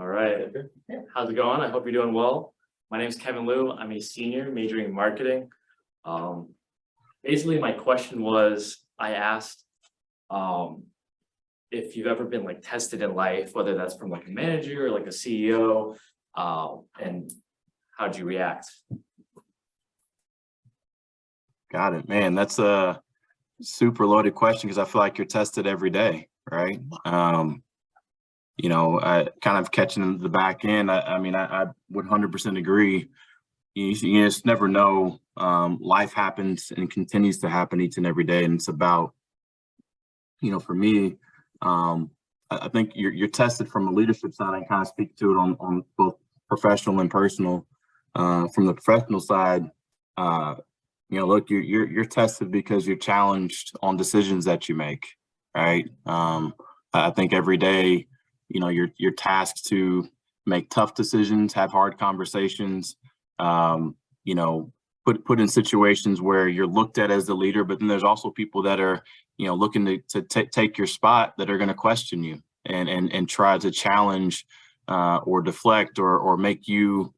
All right. How's it going? I hope you're doing well. My name is Kevin Liu. I'm a senior majoring in marketing. Basically, my question was, I asked if you've ever been like tested in life, whether that's from like a manager or like a CEO, and how'd you react? Got it, man. That's a super loaded question because I feel like you're tested every day, right? I kind of catching the back end. I would 100% agree. You just never know. Life happens and continues to happen each and every day, and it's about, for me, I think you're tested from a leadership side. I kind of speak to it on both professional and personal. From the professional side, look, you're tested because you're challenged on decisions that you make, right? I think every day, you're tasked to make tough decisions, have hard conversations, put in situations where you're looked at as the leader, but then there's also people that are, looking to take your spot, that are going to question you and try to challenge or deflect or make you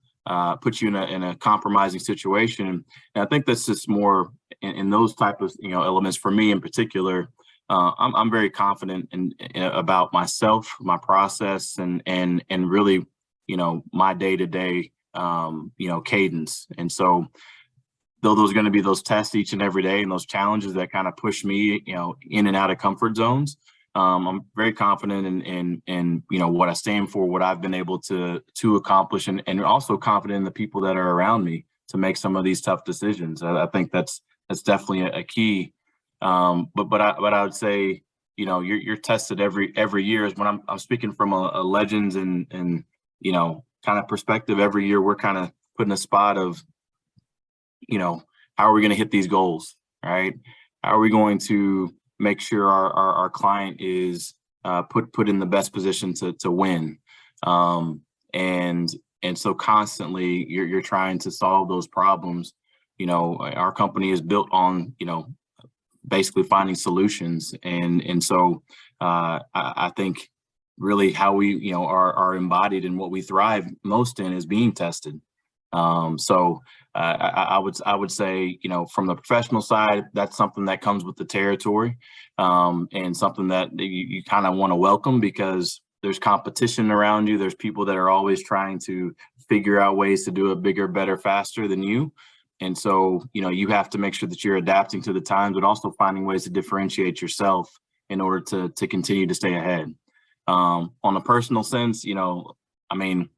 put you in a compromising situation. And I think that's just more in those type of elements. For me in particular, I'm very confident in about myself, my process, and really my day-to-day cadence. And so though there's going to be those tests each and every day and those challenges that kind of push me in and out of comfort zones, I'm very confident in what I stand for, what I've been able to accomplish, and also confident in the people that are around me to make some of these tough decisions. I think that's definitely a key. But I would say you're tested every year. Is when I'm speaking from a legends and kind of perspective. Every year we're kind of put in a spot of how are we going to hit these goals, right? How are we going to make sure our client is put in the best position to win, and so constantly you're trying to solve those problems. Our company is built on basically finding solutions, and so I think really how we are embodied and what we thrive most in is being tested. So I would say, from the professional side, that's something that comes with the territory, and something that you kind of want to welcome, because there's competition around you. There's people that are always trying to figure out ways to do it bigger, better, faster than you. And so, you have to make sure that you're adapting to the times, but also finding ways to differentiate yourself in order to continue to stay ahead. On a personal sense, I'm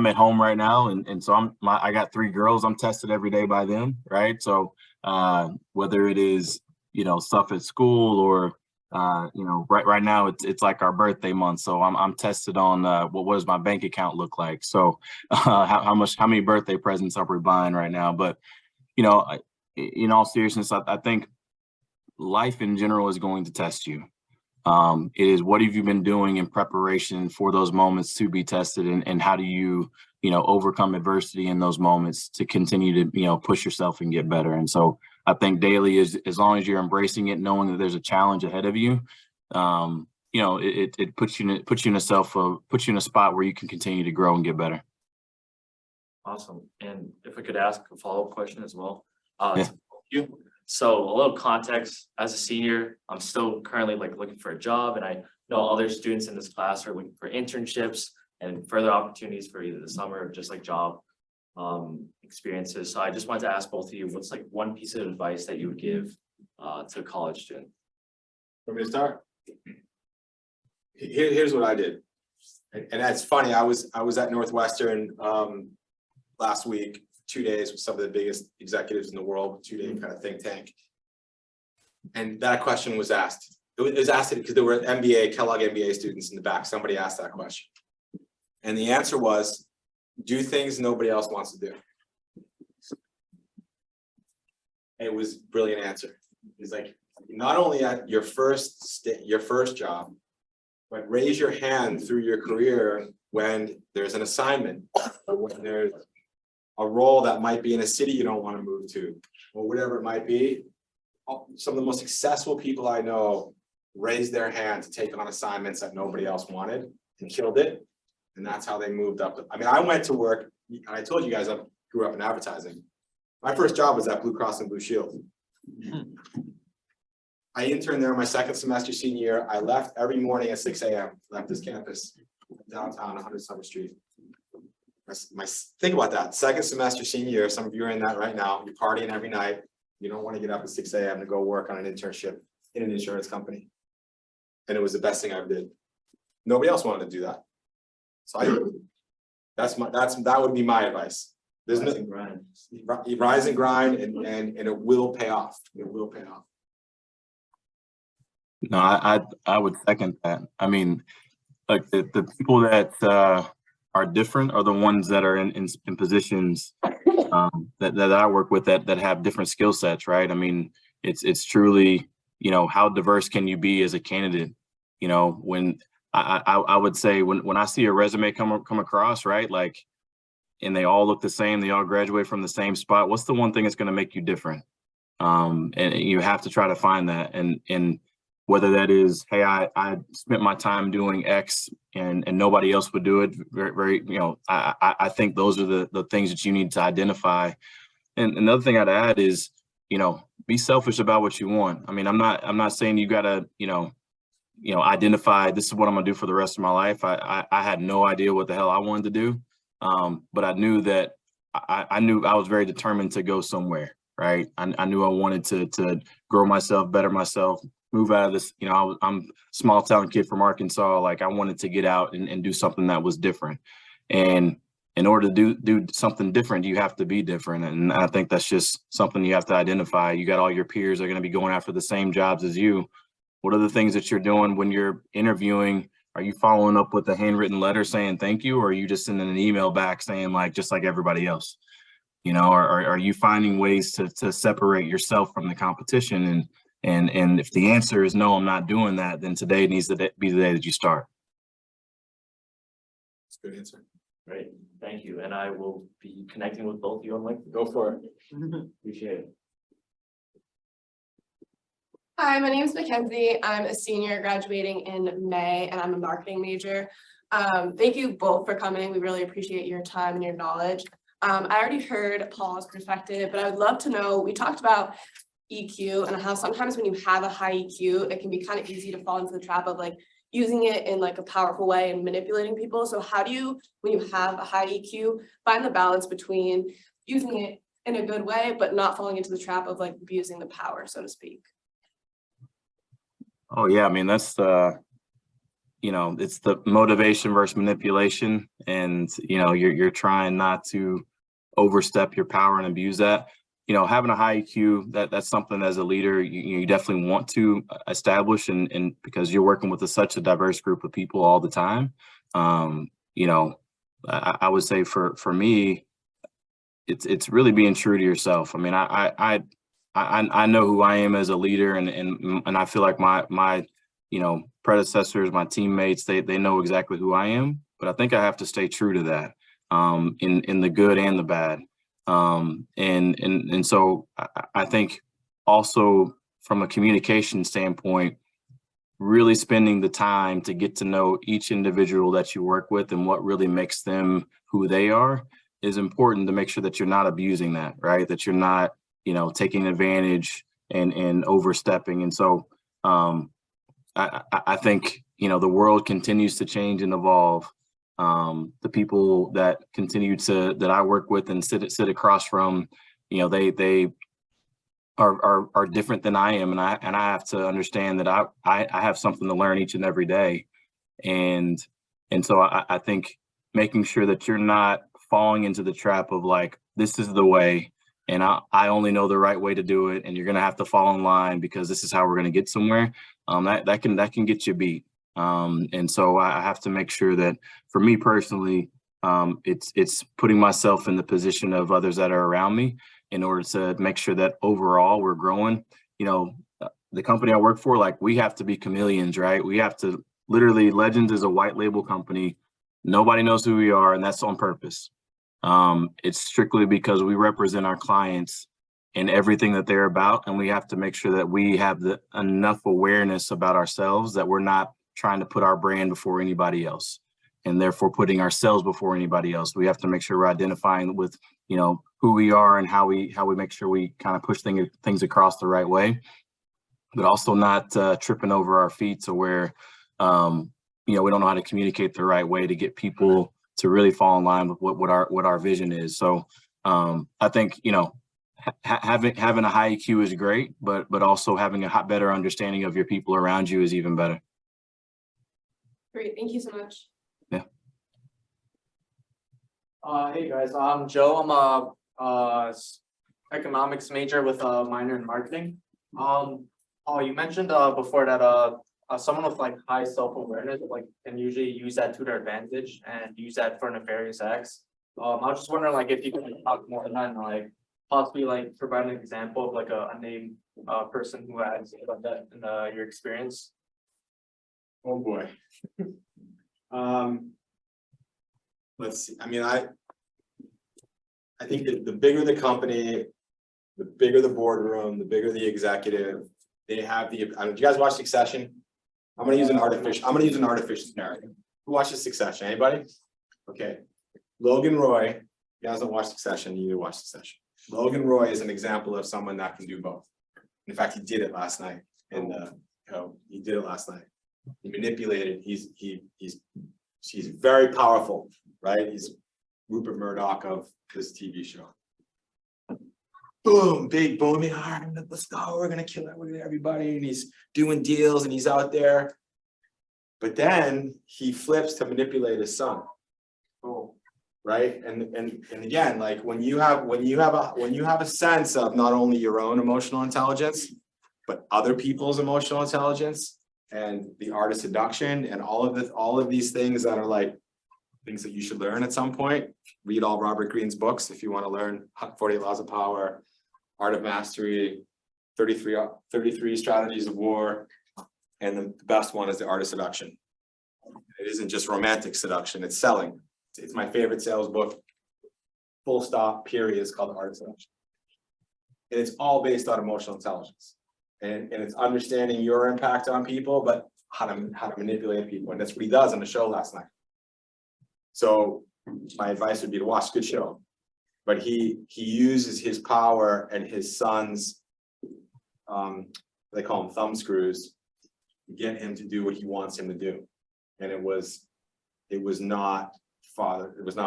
at home right now, and so I got 3 girls. I'm tested every day by them, right? So whether it is stuff at school or right now it's like our birthday month, so I'm tested on what does my bank account look like? So how many birthday presents are we buying right now? But in all seriousness, I think life in general is going to test you. It is, what have you been doing in preparation for those moments to be tested, and how do you overcome adversity in those moments to continue to push yourself and get better. And so I think daily is, as long as you're embracing it, knowing that there's a challenge ahead of you, it puts you in a spot where you can continue to grow and get better. Awesome. And if I could ask a follow-up question as well. Yeah. You. So a little context: as a senior, I'm still currently looking for a job, and I know other students in this class are looking for internships and further opportunities for either the summer or just job experiences. So I just wanted to ask both of you, what's one piece of advice that you would give to a college student? Want me to start? Here's what I did, and that's funny. I was at Northwestern last week, 2 days with some of the biggest executives in the world, 2-day kind of think tank. And that question was asked. It was asked because there were Kellogg MBA students in the back. Somebody asked that question. And the answer was, do things nobody else wants to do. And it was a brilliant answer. It's not only at your first job, but raise your hand through your career when there's an assignment, or when there's a role that might be in a city you don't want to move to, or whatever it might be. Some of the most successful people I know raised their hand to take on assignments that nobody else wanted and killed it. And that's how they moved up. I mean, I went to work, and I told you guys I grew up in advertising. My first job was at Blue Cross and Blue Shield. I interned there my second semester senior year. I left every morning at 6 a.m. Left this campus downtown 100 Summer Street. Think about that. Second semester senior year, some of you are in that right now. You're partying every night. You don't want to get up at 6 a.m. to go work on an internship in an insurance company. And it was the best thing I ever did. Nobody else wanted to do that. So that would be my advice. There's no rise and grind, and it will pay off. It will pay off. No, I would second that. I mean, like the people that are different are the ones that are in positions that I work with that have different skill sets, right? I mean, it's truly, you know, how diverse can you be as a candidate? You know, when I would say when I see a resume come across, right, like, and they all look the same, they all graduate from the same spot, what's the one thing that's going to make you different? And you have to try to find that, and whether that is, hey, I spent my time doing X and nobody else would do it. Very, you know, I think those are the things that you need to identify. And another thing I'd add is, you know, be selfish about what you want. I mean, I'm not saying you gotta, you know, identify this is what I'm gonna do for the rest of my life. I had no idea what the hell I wanted to do. But I knew that I knew I was very determined to go somewhere, right? I knew I wanted to grow myself, better myself, move out of this, you know, I'm a small town kid from Arkansas. Like, I wanted to get out and do something that was different. And in order to do something different, you have to be different. And I think that's just something you have to identify. You got all your peers that are going to be going after the same jobs as you. What are the things that you're doing when you're interviewing? Are you following up with a handwritten letter saying thank you, or are you just sending an email back saying, like, just like everybody else? You know, or are you finding ways to separate yourself from the competition? And if the answer is no, I'm not doing that, then today needs to be the day that you start. That's a good answer. Great, thank you. And I will be connecting with both of you on LinkedIn. Go for it. Appreciate it. Hi, my name is Mackenzie. I'm a senior graduating in May, and I'm a marketing major. Thank you both for coming. We really appreciate your time and your knowledge. I already heard Paul's perspective, but I would love to know, we talked about EQ and how sometimes when you have a high EQ, it can be kind of easy to fall into the trap of like using it in like a powerful way and manipulating people. So how do you, when you have a high EQ, find the balance between using it in a good way, but not falling into the trap of like abusing the power, so to speak? Oh yeah, I mean, that's you know, it's the motivation versus manipulation, and you know, you're trying not to overstep your power and abuse that. You know, having a high EQ, that's something as a leader you definitely want to establish, and because you're working with such a diverse group of people all the time. You know, I would say for me, it's really being true to yourself. I mean, I know who I am as a leader, and I feel like my you know, predecessors, my teammates, they know exactly who I am, but I think I have to stay true to that, in the good and the bad. And so I think also from a communication standpoint, really spending the time to get to know each individual that you work with and what really makes them who they are is important, to make sure that you're not abusing that, right? That you're not, you know, taking advantage and overstepping. And so I think, you know, the world continues to change and evolve. The people that that I work with and sit across from, you know, they are different than I am, and I have to understand that I have something to learn each and every day, and so I think making sure that you're not falling into the trap of like, this is the way, and I only know the right way to do it, and you're gonna have to fall in line because this is how we're gonna get somewhere. That can get you beat. And so I have to make sure that for me personally, it's putting myself in the position of others that are around me in order to make sure that overall we're growing. You know, the company I work for, like, we have to be chameleons, right? We have to literally, Legends is a white label company. Nobody knows who we are, and that's on purpose. It's strictly because we represent our clients in everything that they're about, and we have to make sure that we have enough awareness about ourselves that we're not trying to put our brand before anybody else. and therefore putting ourselves before anybody else. We have to make sure we're identifying with, you know, who we are and how we make sure we kind of push things across the right way, but also not tripping over our feet to where, you know, we don't know how to communicate the right way to get people to really fall in line with what our vision is. So I think, you know, having a high EQ is great, but also having a better understanding of your people around you is even better. Great, thank you so much. Yeah. Hey guys, I'm Joe. I'm a economics major with a minor in marketing. You mentioned before that someone with like high self-awareness like can usually use that to their advantage and use that for nefarious acts. I was just wondering like if you could like, talk more than that and like possibly like provide an example of like a named person who has like that in your experience. Oh, boy. Let's see. I mean, I think that the bigger the company, the bigger the boardroom, the bigger the executive, they have the, do you guys watch Succession? I'm gonna use an artificial scenario. Who watches Succession? Anybody? Okay. Logan Roy, you guys don't watch Succession, you need to watch Succession. Logan Roy is an example of someone that can do both. In fact, he did it last night. He did it last night. He manipulated, he's very powerful, right? He's Rupert Murdoch of this TV show. Boom, big booming, all right, let's go, we're gonna kill everybody, and he's doing deals and he's out there. But then he flips to manipulate his son. Oh, right? And again, like when you have a sense of not only your own emotional intelligence, but other people's emotional intelligence and the art of seduction and all of these things that are like things that you should learn at some point. Read all Robert Greene's books if you want to learn 48 Laws of Power, Art of Mastery, 33 Strategies of War, and the best one is The Art of Seduction. It isn't just romantic seduction, it's selling. It's my favorite sales book, full stop, period. It's called The Art of Seduction. And it's all based on emotional intelligence. And it's understanding your impact on people, but how to manipulate people. And that's what he does on the show last night. So my advice would be to watch a good show. But he uses his power and his son's, they call them thumb screws, to get him to do what he wants him to do. And it was not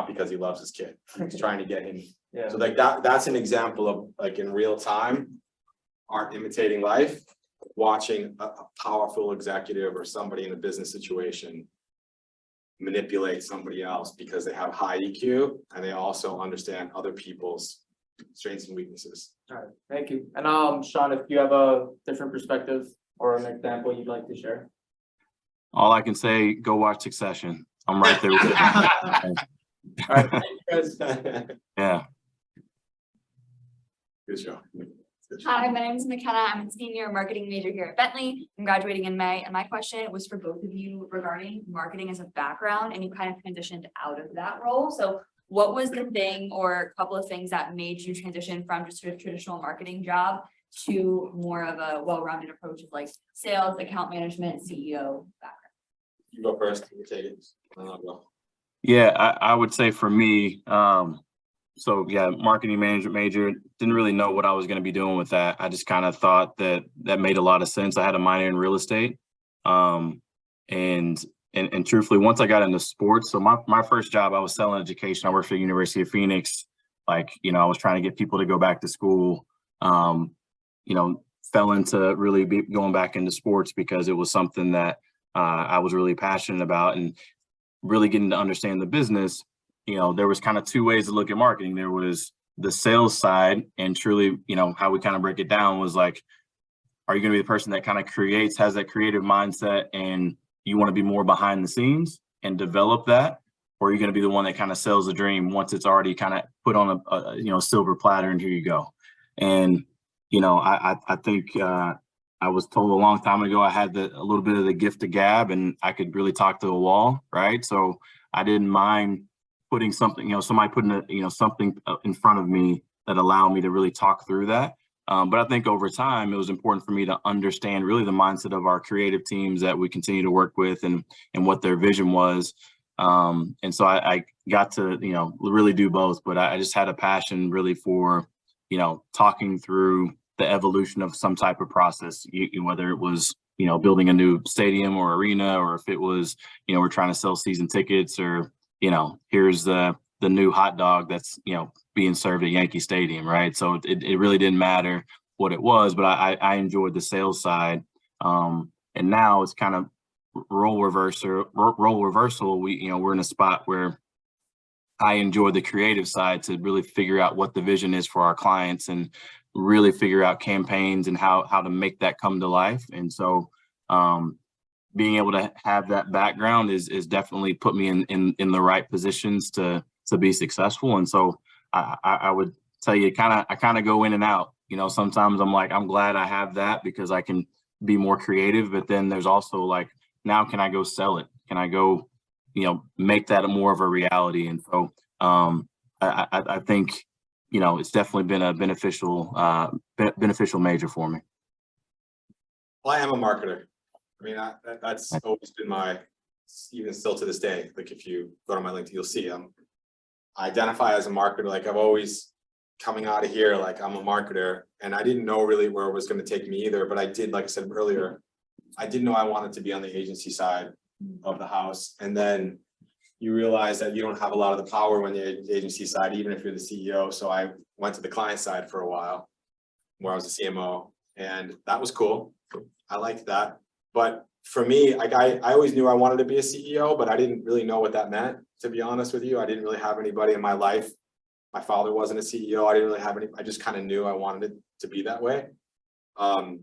because he loves his kid. He was trying to get him. Yeah. So like that's an example of like in real time, art imitating life, watching a powerful executive or somebody in a business situation manipulate somebody else because they have high EQ and they also understand other people's strengths and weaknesses. All right, thank you. And Sean, if you have a different perspective or an example you'd like to share. All I can say, go watch Succession. I'm right there with you. All right, thank you guys. Yeah. Good show. Hi, my name is McKenna. I'm a senior marketing major here at Bentley. I'm graduating in May, and my question was for both of you regarding marketing as a background, and you kind of transitioned out of that role. So what was the thing or a couple of things that made you transition from just a traditional marketing job to more of a well-rounded approach of like sales, account management, CEO background? You go first, you take it, and I'll go. Yeah, I would say for me, so yeah, marketing management major, didn't really know what I was going to be doing with that. I just kind of thought that made a lot of sense. I had a minor in real estate. And truthfully, once I got into sports, so my first job, I was selling education. I worked for the University of Penix. Like, you know, I was trying to get people to go back to school, you know, fell into really going back into sports because it was something that I was really passionate about, and really getting to understand the business. You know, there was kind of two ways to look at marketing. There was the sales side, and truly, you know, how we kind of break it down was like, are you going to be the person that kind of has that creative mindset and you want to be more behind the scenes and develop that? Or are you going to be the one that kind of sells the dream once it's already kind of put on a you know, silver platter and here you go? And, you know, I think I was told a long time ago, I had a little bit of the gift of gab and I could really talk to the wall, right? So I didn't mind putting something, you know, somebody putting something in front of me that allowed me to really talk through that. But I think over time, it was important for me to understand really the mindset of our creative teams that we continue to work with and what their vision was. And so I got to, really do both, but I just had a passion really for, talking through the evolution of some type of process, whether it was, building a new stadium or arena, or if it was, we're trying to sell season tickets, or, here's the new hot dog that's, being served at Yankee Stadium, right? So it really didn't matter what it was, but I enjoyed the sales side. And now it's kind of role reversal. We're in a spot where I enjoy the creative side to really figure out what the vision is for our clients and really figure out campaigns and how to make that come to life. And so being able to have that background is definitely put me in the right positions to be successful. And so I would tell you, I kind of go in and out. Sometimes I'm like, I'm glad I have that because I can be more creative, but then there's also like, now can I go sell it? Can I go, make that more of a reality? And so I think, it's definitely been a beneficial major for me. Well, I am a marketer. I mean, that's always been even still to this day, like if you go to my LinkedIn, you'll see I identify as a marketer. Like I've always coming out of here, like I'm a marketer, and I didn't know really where it was going to take me either, but I did, like I said earlier, I didn't know I wanted to be on the agency side of the house. And then you realize that you don't have a lot of the power when the agency side, even if you're the CEO. So I went to the client side for a while where I was a CMO, and that was cool. I liked that. But for me, I always knew I wanted to be a CEO, but I didn't really know what that meant, to be honest with you. I didn't really have anybody in my life. My father wasn't a CEO. I didn't really have I just kind of knew I wanted it to be that way. And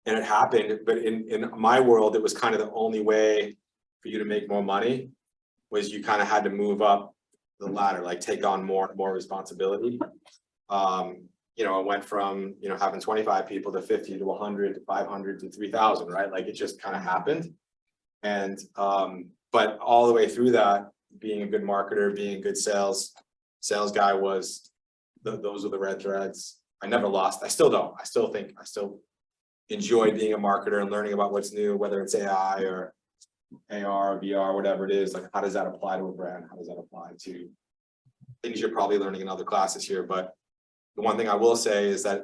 it happened, but in my world, it was kind of the only way for you to make more money was you kind of had to move up the ladder, like take on more and more responsibility. It went from, having 25 people to 50 to 100 to 500 to 3,000, right? Like it just kind of happened. And, but all the way through that, being a good marketer, being a good sales guy was, those are the red threads. I never lost. I still don't. I still enjoy being a marketer and learning about what's new, whether it's AI or AR or VR, whatever it is. Like, how does that apply to a brand? How does that apply to things you're probably learning in other classes here? But the one thing I will say is that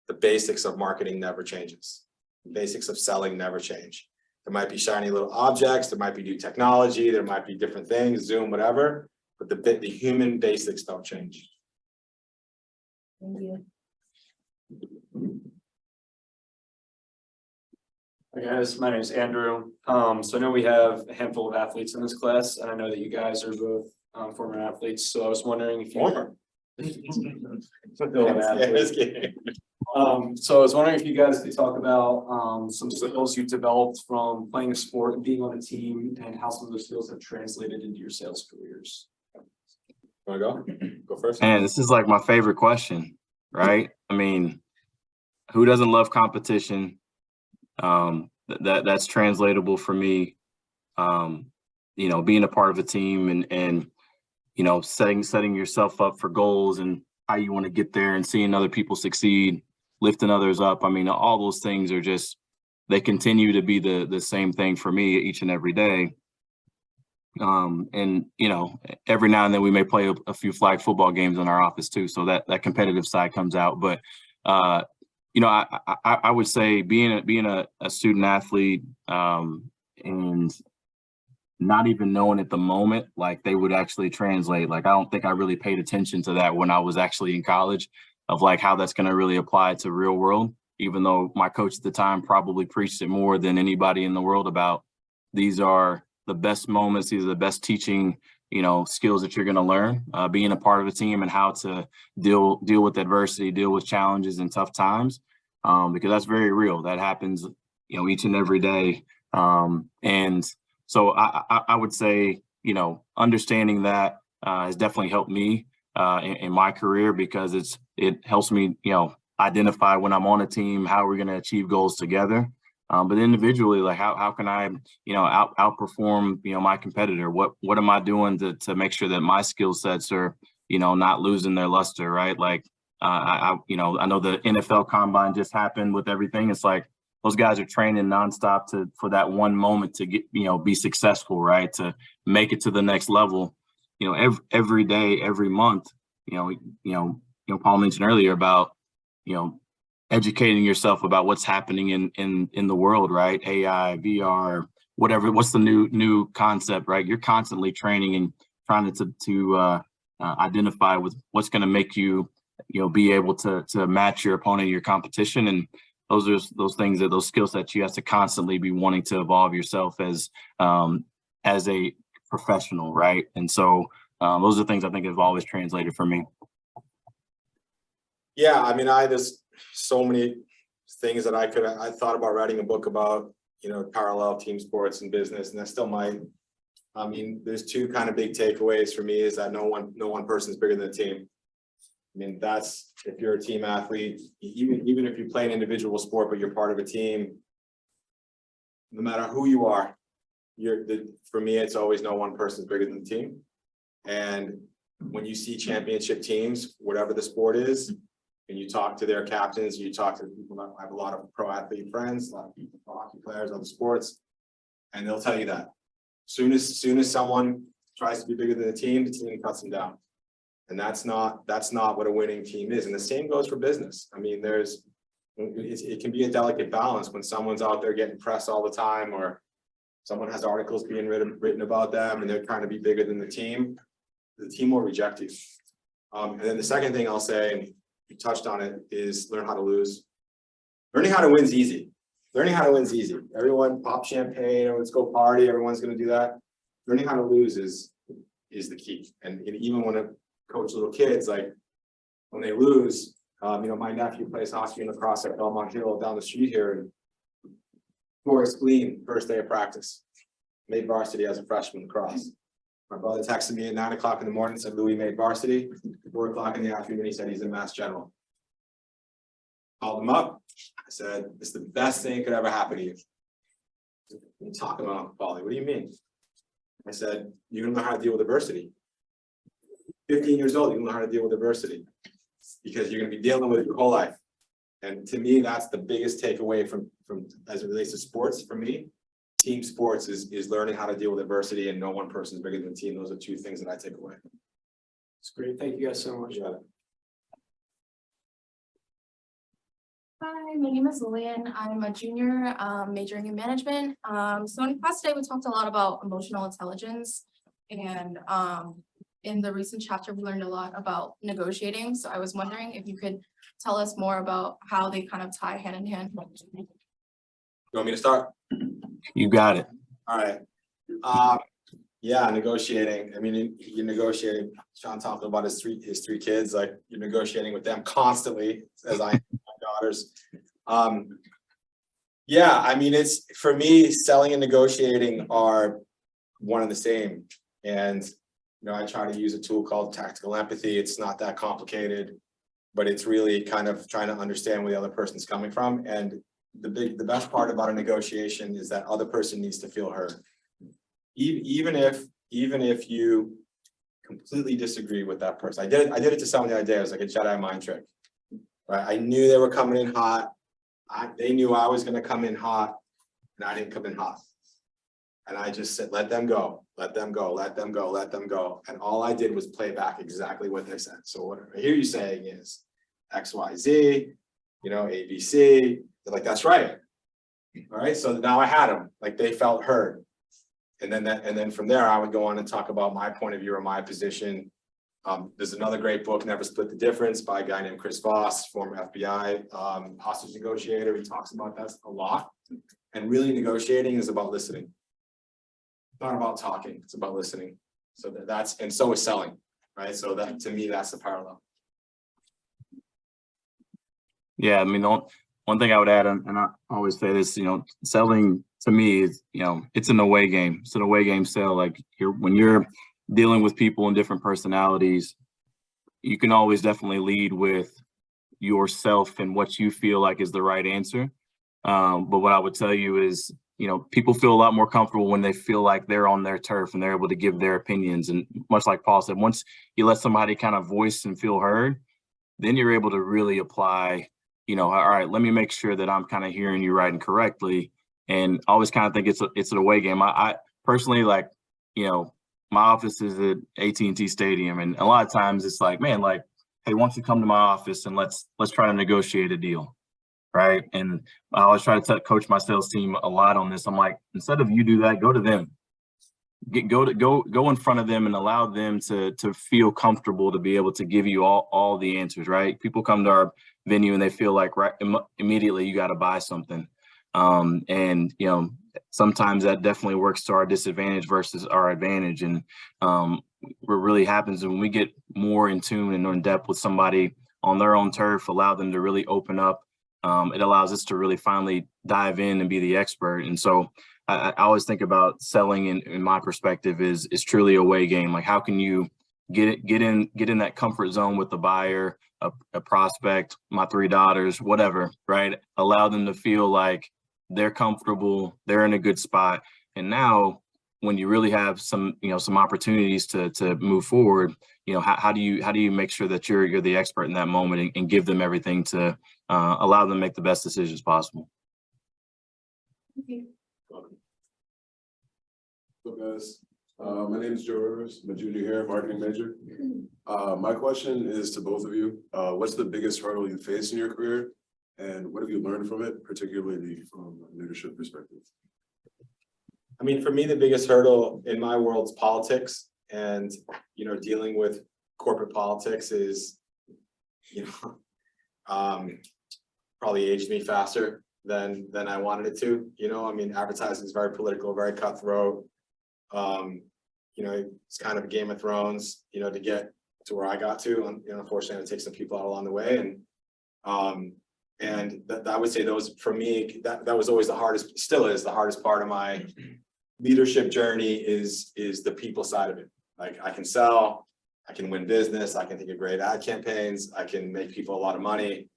the basics of marketing never changes. The basics of selling never change. There might be shiny little objects, there might be new technology, there might be different things, Zoom, whatever, but the human basics don't change. Thank you. Hi guys, my name is Andrew. So I know we have a handful of athletes in this class, and I know that you guys are both former athletes. So I was wondering if you Former. Still an athlete. So I was wondering if you guys could talk about some skills you developed from playing a sport and being on a team, and how some of those skills have translated into your sales careers. Want to go first? Man, this is like my favorite question, right? I mean, who doesn't love competition? That's translatable for me. Being a part of a team and setting yourself up for goals and how you want to get there, and seeing other people succeed, lifting others up. I mean, all those things are just, they continue to be the same thing for me each and every day. And every now and then we may play a few flag football games in our office too, so that competitive side comes out. But I would say being a student athlete, and not even knowing at the moment, like they would actually translate. Like, I don't think I really paid attention to that when I was actually in college, of like how that's going to really apply to real world, even though my coach at the time probably preached it more than anybody in the world about, these are the best moments, these are the best teaching, skills that you're going to learn, being a part of a team and how to deal with adversity, deal with challenges and tough times, because that's very real. That happens, each and every day. And so I would say, understanding that has definitely helped me in my career, because it helps me, identify when I'm on a team, how we're going to achieve goals together. But individually, like how can I, outperform, my competitor? What am I doing to make sure that my skill sets are, not losing their luster, right? Like, I know the NFL combine just happened with everything. It's like, those guys are training nonstop for that one moment to get, be successful, right? To make it to the next level, every day, every month, Paul mentioned earlier about, educating yourself about what's happening in the world, right? AI, VR, whatever, what's the new concept, right? You're constantly training and trying to identify with what's going to make you, be able to match your opponent, your competition. And those are those things, that those skill sets you have to constantly be wanting to evolve yourself as a professional, right? And so those are things I think have always translated for me. Yeah, I mean, there's so many things that I thought about writing a book about, parallel team sports and business, and I still might. I mean, there's two kind of big takeaways for me is that no one person is bigger than the team. I mean, that's, if you're a team athlete, even if you play an individual sport, but you're part of a team, no matter who you are, for me, it's always no one person is bigger than the team. And when you see championship teams, whatever the sport is, and you talk to their captains, you talk to the people that I have a lot of pro athlete friends, a lot of people, hockey players, other sports, and they'll tell you that. Soon as someone tries to be bigger than the team cuts them down. And that's not what a winning team is. And the same goes for business. I mean, it can be a delicate balance when someone's out there getting press all the time, or someone has articles being written about them and they're trying to be bigger than the team will reject you. And then the second thing I'll say, and you touched on it, is learn how to lose. Learning how to win is easy. Everyone pop champagne, let's go party, everyone's going to do that. Learning how to lose is the key. And even when I coach little kids, like when they lose, my nephew plays hockey and lacrosse at Belmont Hill down the street here, and Forrest Glean, first day of practice, made varsity as a freshman lacrosse. My brother texted me at 9 o'clock in the morning, said Louis made varsity. 4 o'clock in the afternoon, he said he's in Mass General. Called him up. I said, "It's the best thing that could ever happen to you." What are you talking about, Paulie? What do you mean? I said, "You're gonna know how to deal with adversity. 15 years old, you're gonna know how to deal with adversity, because you're gonna be dealing with it your whole life." And to me, that's the biggest takeaway from as it relates to sports for me. Team sports is learning how to deal with adversity, and no one person is bigger than the team. Those are two things that I take away. It's great. Thank you guys so much. Yeah. Hi, my name is Lillian. I'm a junior majoring in management. So in class today, we talked a lot about emotional intelligence, and in the recent chapter, we learned a lot about negotiating. So I was wondering if you could tell us more about how they kind of tie hand in hand. You want me to start? You got it. All right. Yeah, negotiating. I mean, you're negotiating. Sean talked about his three kids. Like, you're negotiating with them constantly, as I am with my daughters. Yeah, I mean, it's, for me, selling and negotiating are one and the same. And I try to use a tool called tactical empathy. It's not that complicated, but it's really kind of trying to understand where the other person's coming from. And the best part about a negotiation is that other person needs to feel heard. Even if you completely disagree with that person. I did it to someone the other day. It was like a Jedi mind trick. Right? I knew they were coming in hot. They knew I was going to come in hot, and I didn't come in hot. And I just said, let them go, let them go, let them go, let them go. And all I did was play back exactly what they said. So what I hear you saying is X, Y, Z, A, B, C. They're like, that's right. All right. So now I had them, like, they felt heard. And then from there, I would go on and talk about my point of view or my position. There's another great book, Never Split the Difference, by a guy named Chris Voss, former FBI hostage negotiator. He talks about that a lot. And really, negotiating is about listening. It's not about talking, it's about listening. So and so is selling, right? So that, to me, that's the parallel. Yeah, I mean, one thing I would add, and I always say this, selling to me is, it's an away game. It's an away game sale. Like, when you're dealing with people and different personalities, you can always definitely lead with yourself and what you feel like is the right answer. But what I would tell you is, people feel a lot more comfortable when they feel like they're on their turf and they're able to give their opinions. And much like Paul said, once you let somebody kind of voice and feel heard, then you're able to really apply all right, let me make sure that I'm kind of hearing you right and correctly. And I always kind of think it's an away game. I personally, like, my office is at AT&T Stadium, and a lot of times it's like, man, like, hey, why don't you come to my office and let's try to negotiate a deal, right? And I always try to coach my sales team a lot on this. I'm like, instead of you do that, go to them. Go in front of them and allow them to feel comfortable to be able to give you all the answers, right? People come to our venue and they feel like immediately you got to buy something. And sometimes that definitely works to our disadvantage versus our advantage. And what really happens when we get more in tune and in depth with somebody on their own turf, allow them to really open up. It allows us to really finally dive in and be the expert. And so I always think about selling in my perspective is truly a away game. Like, how can you get in that comfort zone with the buyer, a prospect, my 3 daughters, whatever, right? Allow them to feel like they're comfortable, they're in a good spot. And now when you really have some opportunities to move forward, how do you make sure that you're the expert in that moment and give them everything to allow them to make the best decisions possible? Hello guys, my name is Joe Rivers. I'm a junior here, marketing major. My question is to both of you. What's the biggest hurdle you face in your career? And what have you learned from it, particularly from a leadership perspective? I mean, for me, the biggest hurdle in my world is politics, and dealing with corporate politics is, probably aged me faster than I wanted it to. I mean, advertising is very political, very cutthroat. It's kind of a Game of Thrones, to get to where I got to. And unfortunately, it takes some people out along the way. And that I would say those, for me, that was always the hardest, still is the hardest part of my leadership journey is the people side of it. Like, I can sell, I can win business, I can think of great ad campaigns, I can make people a lot of money.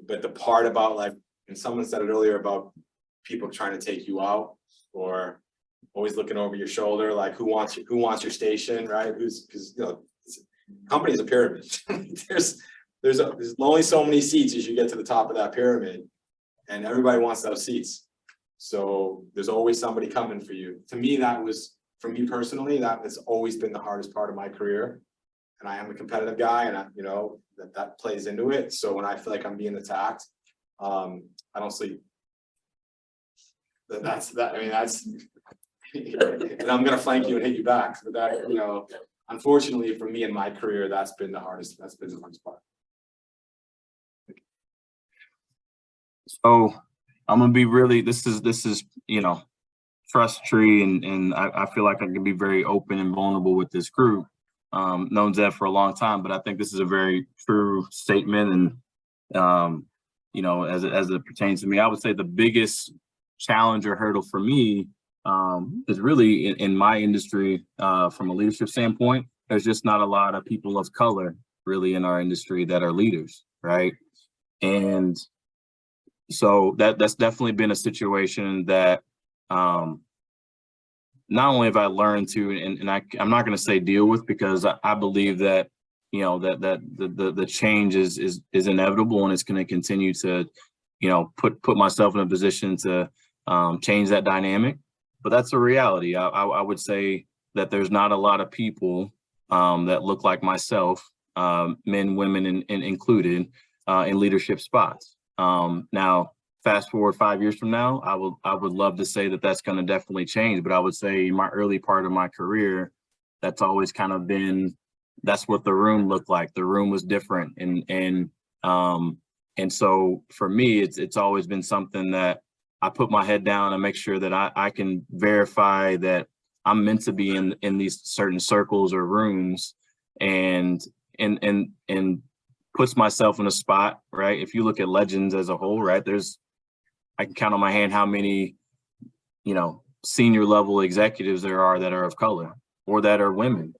But the part about, like, and someone said it earlier about people trying to take you out, or always looking over your shoulder, like, who wants your station, right? Because company's a pyramid. there's only so many seats as you get to the top of that pyramid, and everybody wants those seats. So there's always somebody coming for you. To me, for me personally, that has always been the hardest part of my career. And I am a competitive guy, and that plays into it. So when I feel like I'm being attacked, I don't sleep. That's and I'm gonna flank you and hit you back. But that, unfortunately for me in my career, that's been the hardest part. So I'm gonna be really, this is trust tree, and I feel like I can be very open and vulnerable with this group. Known Zeb for a long time, but I think this is a very true statement. And as it pertains to me, I would say the biggest challenge or hurdle for me is really in my industry, from a leadership standpoint. There's just not a lot of people of color really in our industry that are leaders, right? And so that's definitely been a situation that not only have I learned to, and I'm not going to say deal with, because I believe that that the change is inevitable, and it's going to continue to put myself in a position to change that dynamic. But that's a reality. I would say that there's not a lot of people that look like myself, men, women, and included, in leadership spots. Now, fast forward 5 years from now, I would love to say that that's going to definitely change. But I would say in my early part of my career, that's always kind of been, that's what the room looked like. The room was different, and so for me, it's always been something that I put my head down and make sure that I can verify that I'm meant to be in these certain circles or rooms, and puts myself in a spot, right? If you look at legends as a whole, right, I can count on my hand how many, senior level executives there are that are of color or that are women.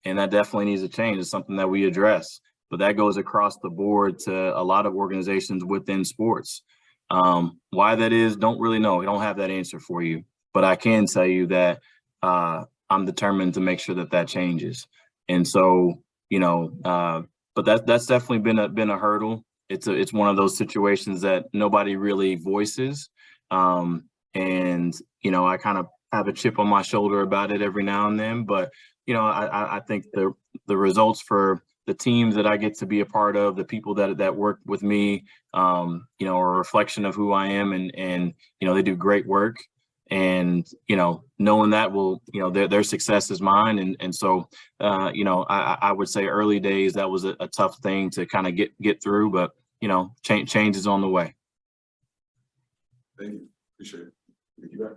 And that definitely needs to change. It's something that we address, but that goes across the board to a lot of organizations within sports. Why that is, don't really know. I don't have that answer for you, but I can tell you that I'm determined to make sure that changes. And so, but that's definitely been a hurdle. it's one of those situations that nobody really voices. And, you know, I kind of have a chip on my shoulder about it every now and then, but, you know, I think the results for the teams that I get to be a part of, the people that work with me, you know, are a reflection of who I am, and, you know, they do great work. And, you know, knowing that will, you know, their success is mine. And so, you know, I would say early days, that was a tough thing to kind of get through, but, you know, change is on the way. Thank you, appreciate it. Thank you, back.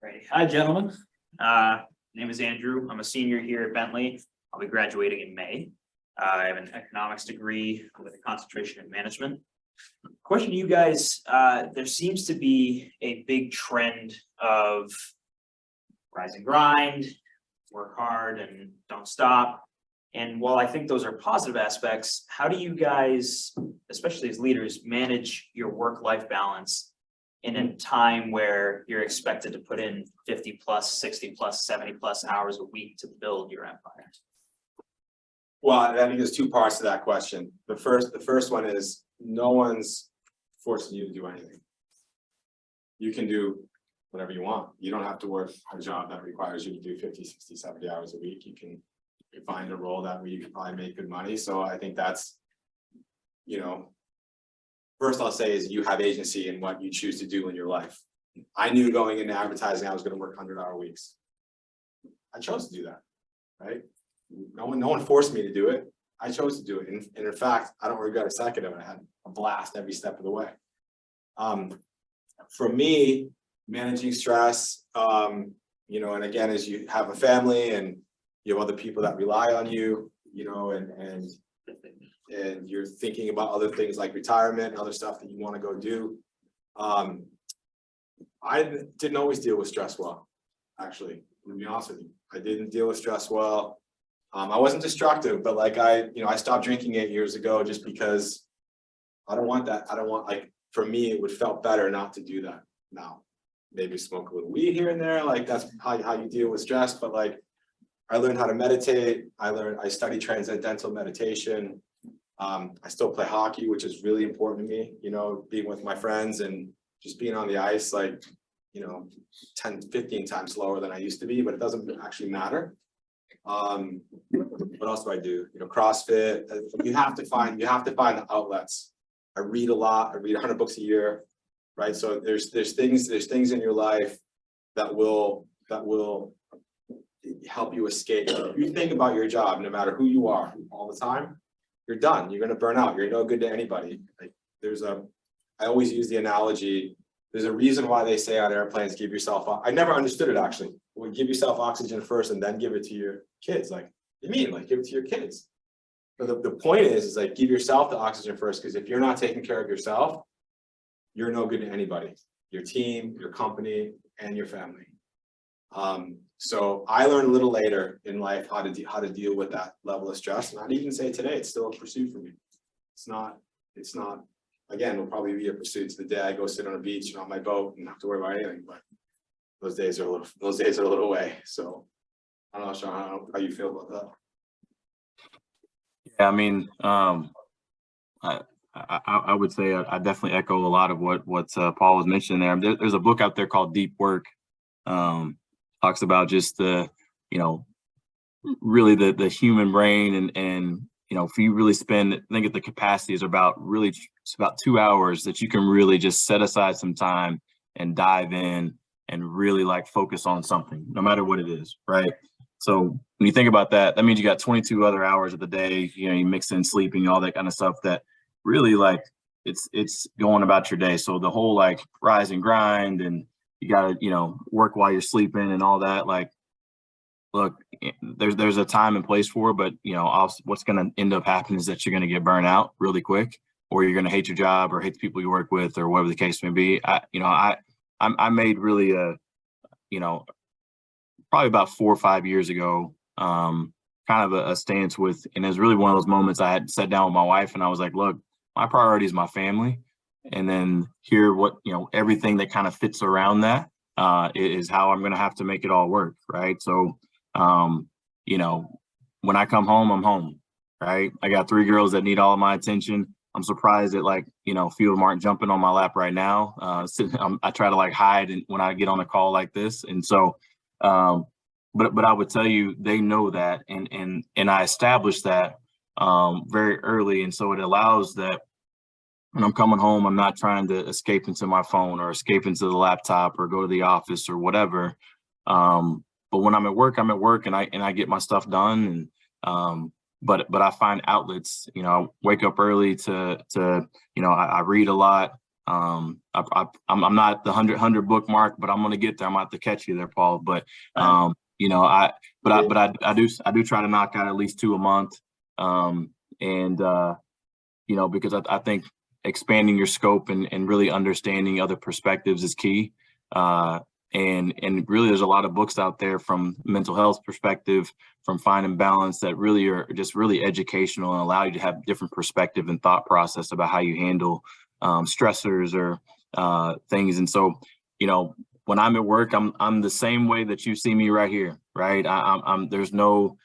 Right. Hi, gentlemen. Name is Andrew. I'm a senior here at Bentley. I'll be graduating in May. I have an economics degree with a concentration in management. Question to you guys, there seems to be a big trend of rise and grind, work hard and don't stop. And while I think those are positive aspects, how do you guys, especially as leaders, manage your work-life balance in a time where you're expected to put in 50 plus, 60 plus, 70 plus hours a week to build your empire? Well, I think there's two parts to that question. The first one is no one's forcing you to do anything. You can do whatever you want. You don't have to work a job that requires you to do 50, 60, 70 hours a week. You can find a role that where you can probably make good money. So I think that's, you know, first I'll say is you have agency in what you choose to do in your life. I knew going into advertising, I was going to work 100-hour weeks. I chose to do that, right? No one forced me to do it. I chose to do it. And in fact, I don't regret a second of it. I had a blast every step of the way. For me, managing stress, you know, and again, as you have a family and you have other people that rely on you, you know, and you're thinking about other things like retirement and other stuff that you want to go do. I didn't always deal with stress well, actually, to be honest with you. I didn't deal with stress well. I wasn't destructive, but like I stopped drinking 8 years ago just because I don't want that. I don't want, like, for me, it would felt better not to do that now. Maybe smoke a little weed here and there, like that's how you deal with stress. But like, I learned how to meditate. I studied transcendental meditation. I still play hockey, which is really important to me, you know, being with my friends and just being on the ice, like, you know, 10, 15 times slower than I used to be, but it doesn't actually matter. What else do I do? You know, CrossFit. You have to find the outlets. I read a lot. I read 100 books a year, right? So there's things in your life that will help you escape. If you think about your job, no matter who you are, all the time, you're done. You're going to burn out. You're no good to anybody. Like I always use the analogy. There's a reason why they say on airplanes, give yourself, I never understood it actually. We give yourself oxygen first and then give it to your kids. Like, you mean, like, give it to your kids. But the point is like, give yourself the oxygen first, because if you're not taking care of yourself, you're no good to anybody, your team, your company, and your family. So I learned a little later in life how to deal with that level of stress. And I'd even say today, it's still a pursuit for me. It's not, again, it'll probably be a pursuit to the day I go sit on a beach and on my boat and not have to worry about anything, but those days are a little away. So I don't know, Sean, I don't know how you feel about that. Yeah, I mean, I would say I definitely echo a lot of what Paul was mentioning there. There's a book out there called Deep Work. Talks about just the, you know, really the human brain and you know, if you really spend, I think the capacity is it's about 2 hours that you can really just set aside some time and dive in and really like focus on something, no matter what it is, right? So when you think about that, that means you got 22 other hours of the day, you know, you mix in sleeping, all that kind of stuff that really like it's going about your day. So the whole like rise and grind and you got to, you know, work while you're sleeping and all that, like, look, there's a time and place for it, but you know, what's going to end up happening is that you're going to get burned out really quick, or you're going to hate your job or hate the people you work with, or whatever the case may be. I made really you know, probably about 4 or 5 years ago, kind of a stance with, and it was really one of those moments I had sat down with my wife and I was like, look, my priority is my family. And then here, what, you know, everything that kind of fits around that is how I'm going to have to make it all work. Right. So, you know, when I come home, I'm home. right? I got 3 girls that need all of my attention. I'm surprised that like, a few of them aren't jumping on my lap right now. I try to like hide when I get on a call like this. And so, but I would tell you, they know that, and I established that very early. And so it allows that when I'm coming home, I'm not trying to escape into my phone or escape into the laptop or go to the office or whatever. But when I'm at work, and I get my stuff done. And but I find outlets. I wake up early to I read a lot. I'm not the 100 book mark, but I'm gonna get there. I'm about to catch you there, Paul. But I do try to knock out at least 2 a month. Because I think expanding your scope and really understanding other perspectives is key. And really there's a lot of books out there from mental health perspective, from finding balance, that really are just really educational and allow you to have different perspective and thought process about how you handle stressors or things. And so, when I'm at work, I'm the same way that you see me right here, right? I'm there's no,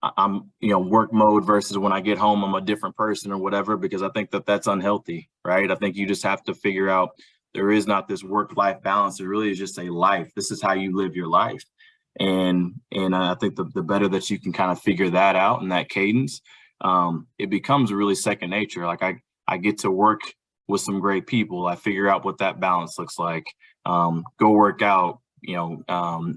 I'm work mode versus when I get home, I'm a different person or whatever, because I think that that's unhealthy, right? I think you just have to figure out there is not this work-life balance. It really is just a life. This is how you live your life. And I think the better that you can kind of figure that out in that cadence, it becomes really second nature. Like I get to work with some great people. I figure out what that balance looks like. Go work out.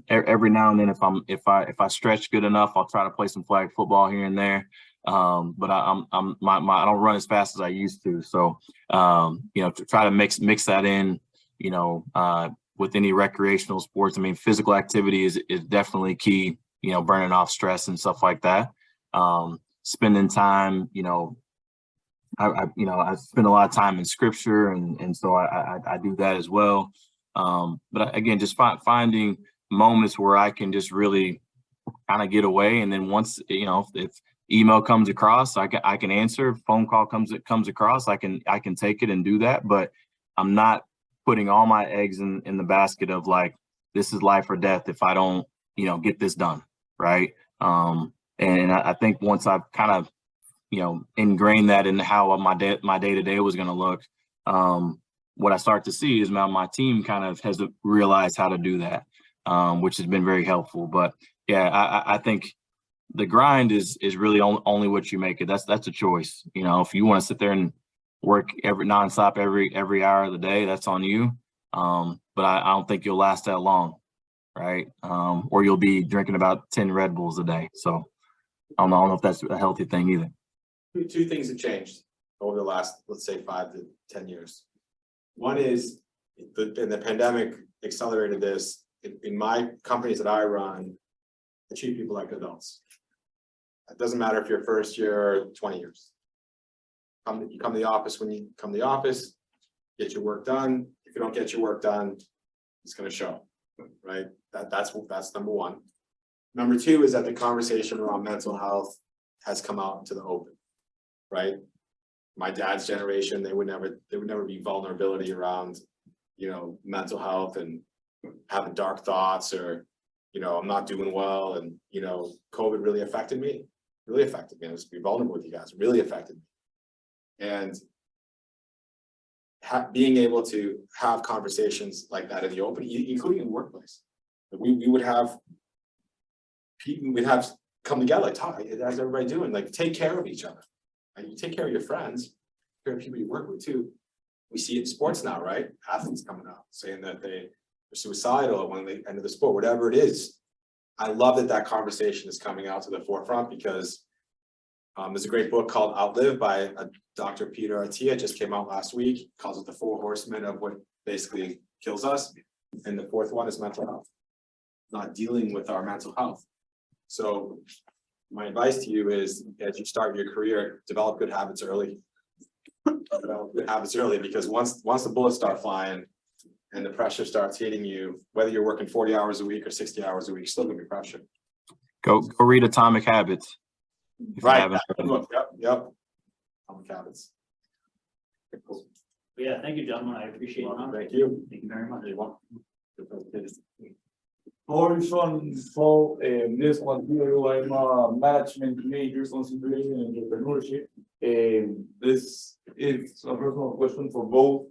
Every now and then, if I stretch good enough, I'll try to play some flag football here and there. But I don't run as fast as I used to. So, to try to mix that in, with any recreational sports. I mean, physical activity is definitely key, burning off stress and stuff like that. Spending time, I spend a lot of time in scripture, and so I do that as well. But again, just finding moments where I can just really kind of get away. And then once, if email comes across, I can answer. Phone call comes across, I can take it and do that. But I'm not putting all my eggs in the basket of like, this is life or death if I don't, get this done. Right. And I think once I've kind of, ingrained that in how my day-to-day was going to look, what I start to see is now my team kind of has realized how to do that, which has been very helpful. But yeah, I think the grind is really only what you make it. That's a choice. If you want to sit there and work nonstop every hour of the day, that's on you. But I don't think you'll last that long, right? Or you'll be drinking about 10 Red Bulls a day. So I don't know if that's a healthy thing either. Two things have changed over the last, let's say, 5 to 10 years. One is the pandemic accelerated this. In my companies that I run, I treat people like adults. It doesn't matter if you're first year or 20 years. You come to the office when you come to the office, get your work done. If you don't get your work done, it's going to show, right? That's number one. Number two is that the conversation around mental health has come out into the open, right? My dad's generation, there would never be vulnerability around, mental health and having dark thoughts or, I'm not doing well. And, COVID really affected me. I was be vulnerable with you guys, it really affected me. And being able to have conversations like that in the open, including in the workplace, we would have people, we'd have come together, like, talk, how's everybody doing? Like, take care of each other. Like, you take care of your friends, take care of people you work with too. We see it in sports now, right? Athletes coming out saying that they're suicidal when they enter the sport, whatever it is. I love that conversation is coming out to the forefront because there's a great book called Outlive by Dr. Peter Attia, just came out last week, calls it the 4 horsemen of what basically kills us. And the 4th one is mental health, not dealing with our mental health. So my advice to you is, as you start your career, develop good habits early. Because once the bullets start flying and the pressure starts hitting you, whether you're working 40 hours a week or 60 hours a week, still gonna be pressure. Go read Atomic Habits. Right. Yep. Atomic Habits. Cool. Yeah, thank you, gentlemen. I appreciate it. Thank you. Thank you very much. You're welcome. Morrison, so, this one here, I'm a management major considering entrepreneurship. This is a personal question for both.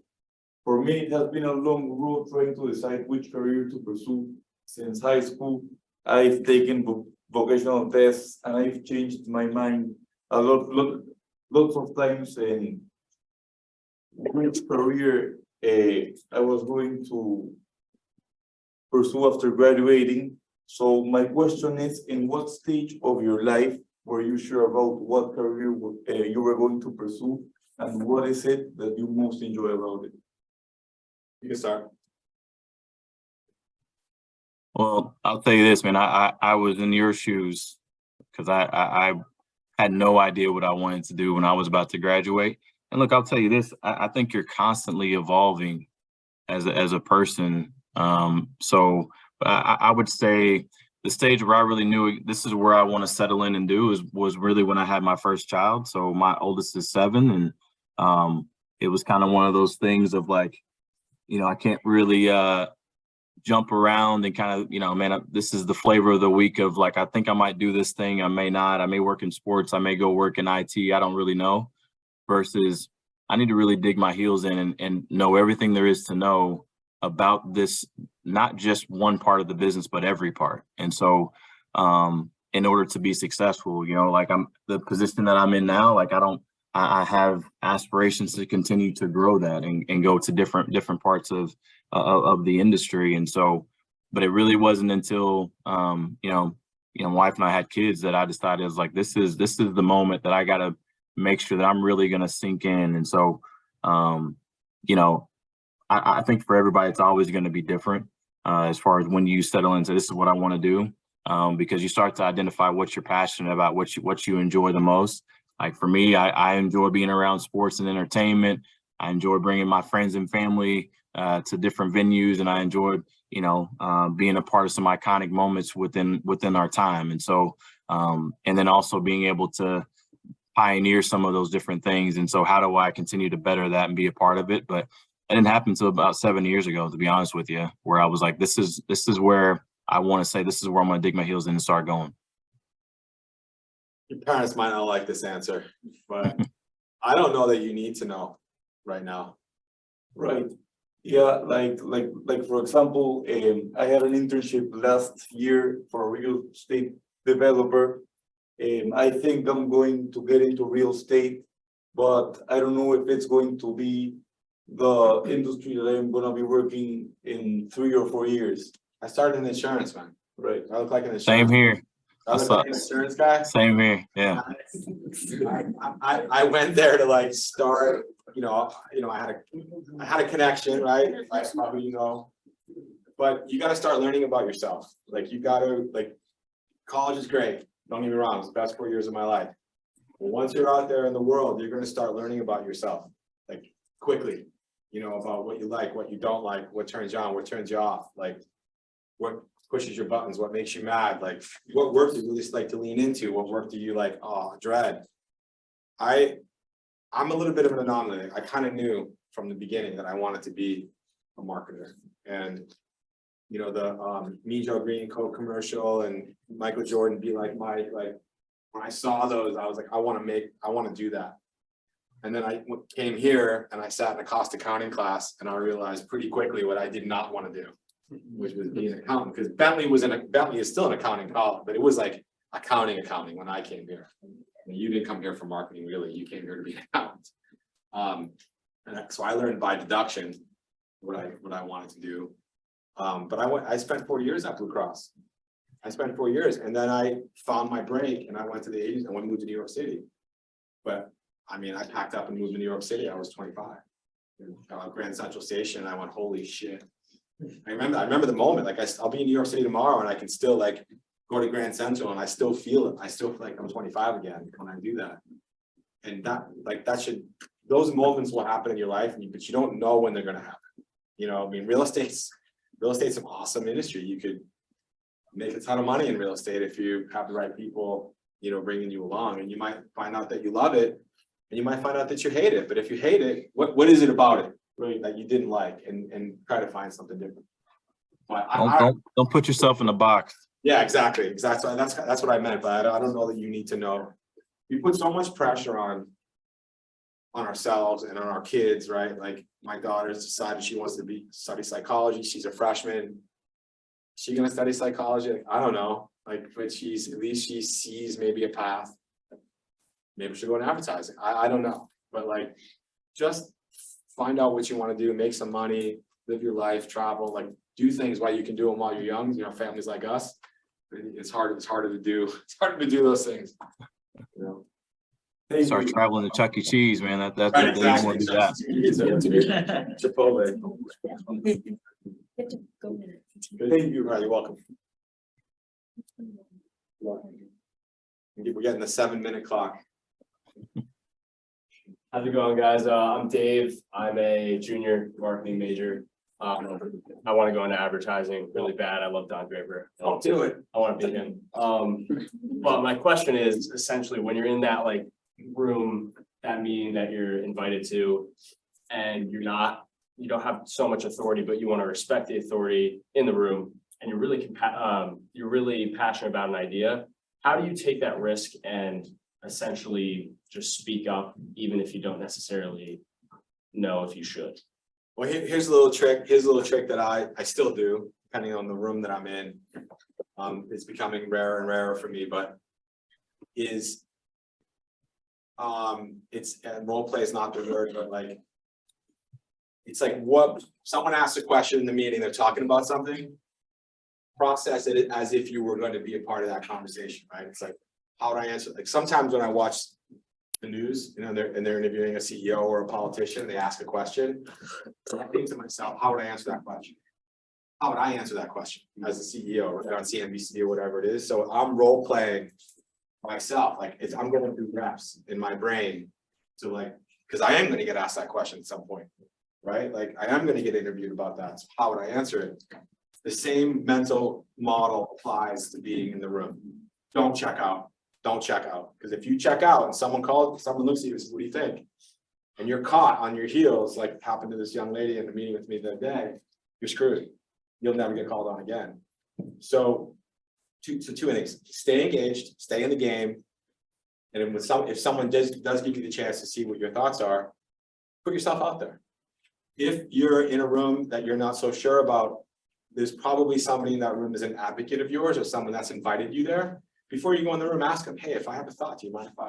For me, it has been a long road trying to decide which career to pursue. Since high school, I've taken vocational tests and I've changed my mind lots of times in which career I was going to pursue after graduating. So my question is, in what stage of your life were you sure about what career you were going to pursue, and what is it that you most enjoy about it? You can start. Well, I'll tell you this, man, I was in your shoes because I had no idea what I wanted to do when I was about to graduate. And look, I'll tell you this, I think you're constantly evolving as a person. So I would say the stage where I really knew this is where I want to settle in and do was really when I had my first child. So my oldest is 7, and it was kind of one of those things of like, I can't really jump around and kind of, man, this is the flavor of the week of like, I think I might do this thing, I may not, I may work in sports, I may go work in IT, I don't really know, versus I need to really dig my heels in and know everything there is to know about this, not just one part of the business, but every part. And so in order to be successful, like I'm the position that I'm in now, like I have aspirations to continue to grow that and go to different parts of the industry. And so, but it really wasn't until, wife and I had kids that I decided, I was like, this is the moment that I got to make sure that I'm really going to sink in. And so, I think for everybody, it's always going to be different as far as when you settle into this is what I want to do, because you start to identify what you're passionate about, what you enjoy the most. Like for me, I enjoy being around sports and entertainment. I enjoy bringing my friends and family to different venues, and I enjoyed, being a part of some iconic moments within our time. And so, and then also being able to pioneer some of those different things. And so how do I continue to better that and be a part of it? But it didn't happen until about 7 years ago, to be honest with you, where I was like, this is where I want to say, this is where I'm going to dig my heels in and start going. Your parents might not like this answer, but I don't know that you need to know right now. Right. Yeah, like for example, I had an internship last year for a real estate developer. I think I'm going to get into real estate, but I don't know if it's going to be the industry that I'm gonna be working in 3 or 4 years. I started in insurance, man. Right. I look like an insurance. Same here. I look like an insurance guy. Same here. Yeah. I went there to like start, I had a connection, right? Like probably, but you got to start learning about yourself. Like you got to college is great. Don't get me wrong. It's the best 4 years of my life. But once you're out there in the world, you're going to start learning about yourself like quickly, about what you like, what you don't like, what turns you on, what turns you off, like what pushes your buttons, what makes you mad, like what work do you really like to lean into, what work do you like, dread. I'm a little bit of an anomaly. I kind of knew from the beginning that I wanted to be a marketer. And the Me Joe Green Coke commercial and Michael Jordan Be Like Mike, like when I saw those, I was like, I want to do that. And then I came here and I sat in a cost accounting class and I realized pretty quickly what I did not want to do, which was be an accountant, because Bentley is still an accounting college, but it was like accounting when I came here. And you didn't come here for marketing, really. You came here to be an accountant. And so I learned by deduction what I wanted to do. But I spent 4 years at Blue Cross. I spent 4 years, and then I found my break and I went to the agency and moved to New York City. But I packed up and moved to New York City. I was 25. Grand Central Station, and I went, holy shit. I remember the moment, like I'll be in New York City tomorrow and I can still like go to Grand Central and I still feel it. I still feel like I'm 25 again when I do that. And those moments will happen in your life, but you don't know when they're going to happen. Real estate's an awesome industry. You could make a ton of money in real estate if you have the right people, bringing you along, and you might find out that you love it and you might find out that you hate it. But if you hate it, what is it about it, right, that you didn't like, and try to find something different. But Don't put yourself in a box. yeah, exactly. That's what I meant, but I don't know that you need to know. We put so much pressure on ourselves and on our kids, right? Like my daughter's decided she wants to study psychology. She's a freshman. Is she gonna study psychology? Like, I don't know. Like, but at least she sees maybe a path. Maybe she'll go in advertising. I don't know, but like, just find out what you want to do, make some money, live your life, travel, like do things while you can do them while you're young, families like us. It's harder to do those things. You know. Thank Start you. traveling to Chuck E. Cheese, man. That's Right, what they want exactly. to do that. Chipotle. Thank you, you're welcome. We're getting the 7-minute clock. How's it going, guys? I'm Dave. I'm a junior marketing major. I want to go into advertising really bad. I love Don Draper. Don't do it. I want to be him. But my question is essentially when you're in that like room, that meeting that you're invited to, and you don't have so much authority, but you want to respect the authority in the room, and you're really passionate about an idea. How do you take that risk and essentially just speak up, even if you don't necessarily know if you should? Well, here's a little trick. Here's a little trick that I still do, depending on the room that I'm in. It's becoming rarer and rarer for me, but it's role play is not the word, but like, it's like what someone asks a question in the meeting, they're talking about something, process it as if you were going to be a part of that conversation, right? It's like, how would I answer? Like sometimes when I watch the news, they're interviewing a CEO or a politician, they ask a question. I think to myself, how would I answer that question? How would I answer that question as a CEO or on CNBC or whatever it is? So I'm role playing myself, like I'm going through reps in my brain to like, because I am going to get asked that question at some point, right? Like I am going to get interviewed about that. So how would I answer it? The same mental model applies to being in the room. Don't check out. Don't check out. Because if you check out and someone looks at you and says, what do you think? And you're caught on your heels, like happened to this young lady in the meeting with me the other day, you're screwed. You'll never get called on again. So two things: stay engaged, stay in the game. And if someone does give you the chance to see what your thoughts are, put yourself out there. If you're in a room that you're not so sure about, there's probably somebody in that room is an advocate of yours or someone that's invited you there. Before you go in the room, ask them, hey, if I have a thought, do you mind if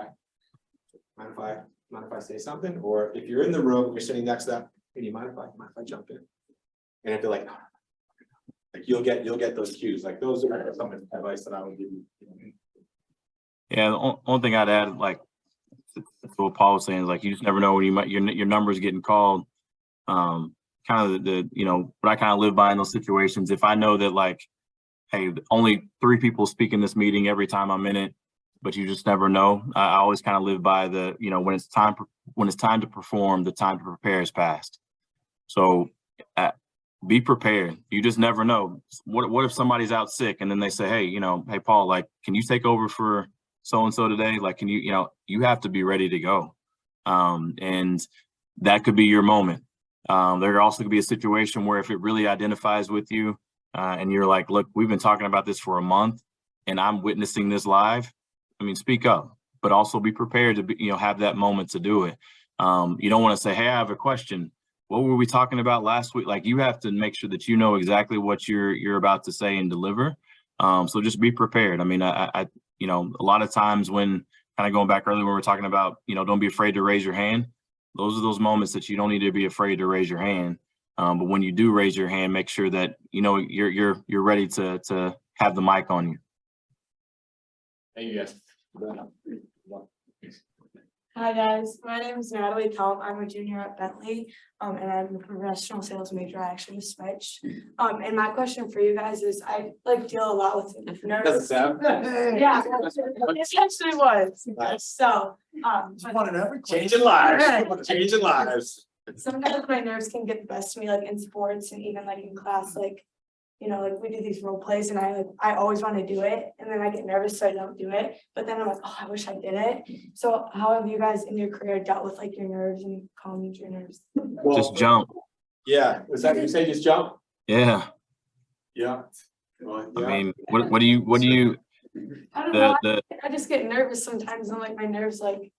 I say something? Or if you're in the room, you're sitting next to them, hey, do you mind if I jump in? And if they're like, no, like you'll get those cues. Like those are some advice that I would give you. Yeah, the only thing I'd add, like to what Paul was saying, is like you just never know when your number is getting called. Kind of the what I kind of live by in those situations. If I know that like, hey, only 3 people speak in this meeting every time I'm in it, but you just never know. I always kind of live by the when it's time to perform, the time to prepare is past. So be prepared. You just never know. What if somebody's out sick and then they say, hey, hey Paul, like, can you take over for so and so today? Like, can you have to be ready to go, and that could be your moment. There also could be a situation where if it really identifies with you, and you're like, look, we've been talking about this for a month and I'm witnessing this live. I mean, speak up, but also be prepared to have that moment to do it. You don't want to say, hey, I have a question. What were we talking about last week? Like you have to make sure that you know exactly what you're about to say and deliver. So just be prepared. I mean, a lot of times when kind of going back earlier when we're talking about, don't be afraid to raise your hand. Those are those moments that you don't need to be afraid to raise your hand. But when you do raise your hand, make sure that you're ready to have the mic on you. Thank you guys. Hi guys, my name is Natalie Kelm. I'm a junior at Bentley, and I'm a professional sales major. I actually switched. And my question for you guys is, I deal a lot with nerves. Doesn't sound. Yeah, it actually was. Nice. So, Changing lives. Changing lives. sometimes my nerves can get the best of me, like in sports and even like in class, like we do these role plays and I always want to do it and then I get nervous so I don't do it, but then I'm like, oh, I wish I did it. So how have you guys in your career dealt with your nerves and calming your nerves? Well, Just jump. yeah, was that you say just jump? Yeah. Yeah. Well, I yeah. mean, what do you, I don't know, the, I just get nervous sometimes and like my nerves like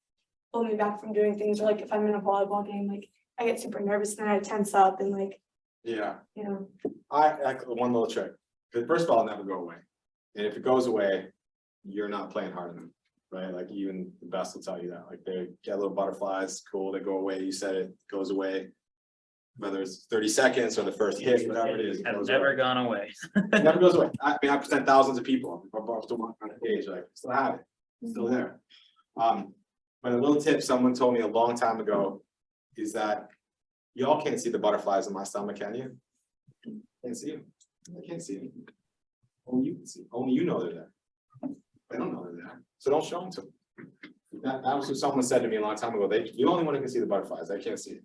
pull me back from doing things, or like if I'm in a volleyball game, like I get super nervous and then I tense up and like, Yeah, you know. one little trick, because first of all, it'll never go away. And if it goes away, you're not playing hard enough, right? Like even the best will tell you that, like they get little butterflies, cool, they go away, you said it goes away. Whether it's 30 seconds or the first hit, whatever it is. It Have goes never away. gone away. It never goes away. I mean, I present thousands of people, I'm still on a page, like, still have it, it's still there. But a little tip someone told me a long time ago is that y'all can't see the butterflies in my stomach, can you? Can't see them. I can't see them. Only you can see, only you know they're there. They don't know they're there, so don't show them to them. That was what someone said to me a long time ago, you're the only one who can see the butterflies, I can't see it.